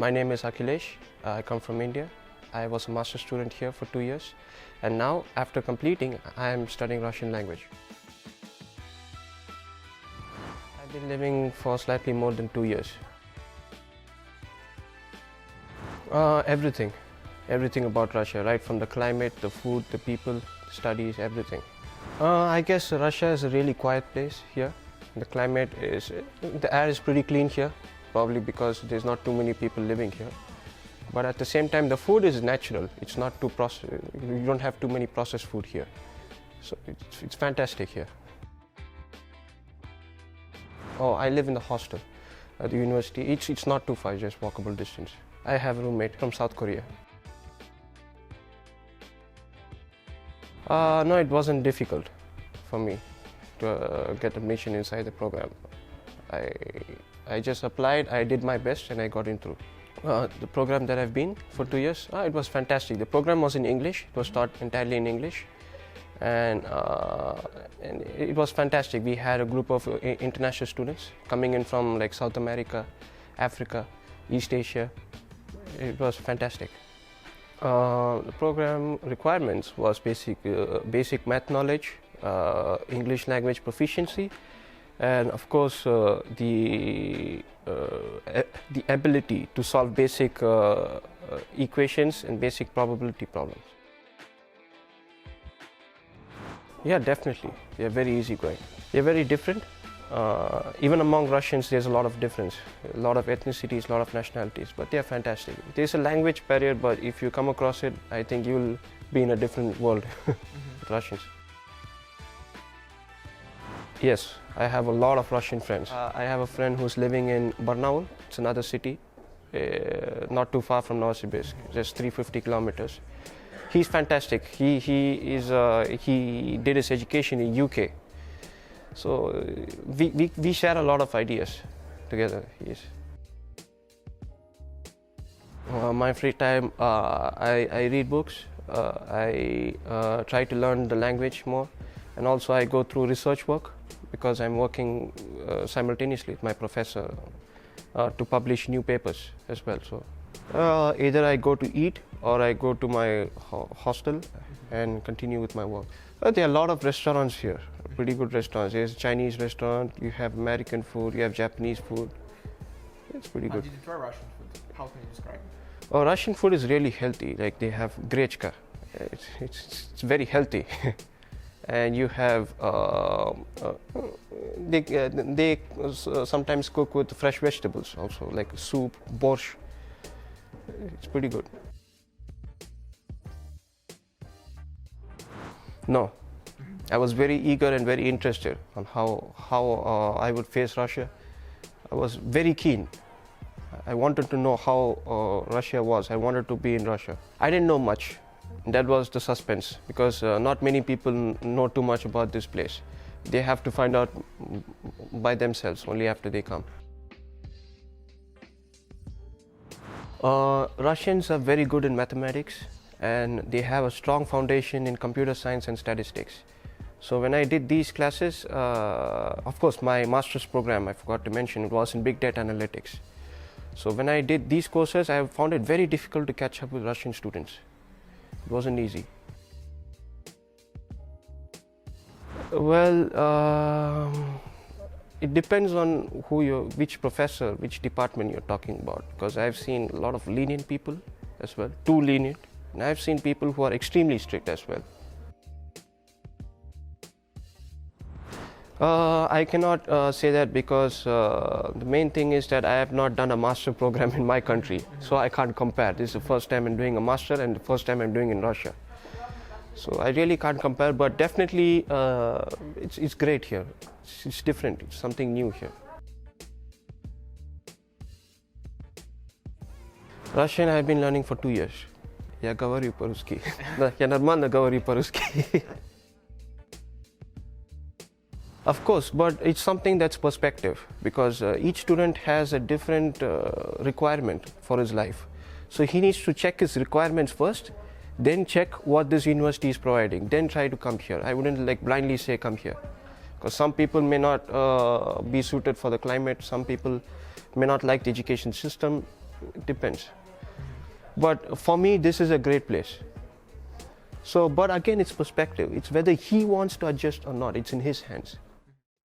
My name is Akilesh. I come from India. I was a master's student here for 2 years, and now after completing I am studying Russian language. I've been living for slightly more than 2 years. Everything about Russia, right from the climate, the food, the people, studies, everything. I guess Russia is a really quiet place here. The air is pretty clean here, probably because there's not too many people living here. But at the same time, the food is natural. It's not too processed. You don't have too many processed food here. So it's fantastic here. Oh, I live in the hostel at the university. It's not too far, just walkable distance. I have a roommate from South Korea. No, it wasn't difficult for me to get admission inside the program. I just applied, I did my best, and I got in through. The program that I've been for 2 years, it was fantastic. The program was in English. It was taught entirely in English, and it was fantastic. We had a group of international students coming in from like South America, Africa, East Asia. It was fantastic. The program requirements was basic math knowledge, English language proficiency, and of course the ability to solve basic equations and basic probability problems. Yeah, definitely. They are very easygoing. They are very different. Even among Russians, there's a lot of difference, a lot of ethnicities, a lot of nationalities, but they are fantastic. There's a language barrier, but if you come across it, I think you'll be in a different world with Russians. Yes, I have a lot of Russian friends. I have a friend who's living in Barnaul. It's another city, not too far from Novosibirsk, just 350 kilometers. He's fantastic. He did his education in UK. So we share a lot of ideas together. Yes. My free time, I read books. I try to learn the language more, and also I go through research work because I'm working simultaneously with my professor to publish new papers as well. So either I go to eat or I go to my hostel and continue with my work. There are a lot of restaurants here, pretty good restaurants. There's a Chinese restaurant, you have American food, you have Japanese food. It's pretty good. How did you try Russian food? How can you describe it? Oh, Russian food is really healthy. Like they have grechka. It's very healthy. And you have, they sometimes cook with fresh vegetables also, like soup, borscht. It's pretty good. No, I was very eager and very interested on how I would face Russia. I was very keen. I wanted to know how Russia was. I wanted to be in Russia. I didn't know much. That was the suspense because not many people know too much about this place. They have to find out by themselves only after they come. Russians are very good in mathematics, and they have a strong foundation in computer science and statistics. So when I did these classes, of course my master's program, I forgot to mention, it was in big data analytics. So when I did these courses, I found it very difficult to catch up with Russian students. It wasn't easy. Well, it depends on which professor, which department you're talking about, because I've seen a lot of lenient people as well, too lenient, and I've seen people who are extremely strict as well. I cannot say that because the main thing is that I have not done a master program in my country, so I can't compare. This is the first time I'm doing a master and the first time I'm doing in Russia. So I really can't compare, but definitely it's great here. It's different, it's something new here. Russian I've been learning for 2 years. Я говорю по-русски. Я нормально говорю по-русски. Of course, but it's something that's perspective because each student has a different requirement for his life. So he needs to check his requirements first, then check what this university is providing, then try to come here. I wouldn't like blindly say come here because some people may not be suited for the climate, some people may not like the education system. It depends. But for me, this is a great place. So, but again, it's perspective. It's whether he wants to adjust or not. It's in his hands.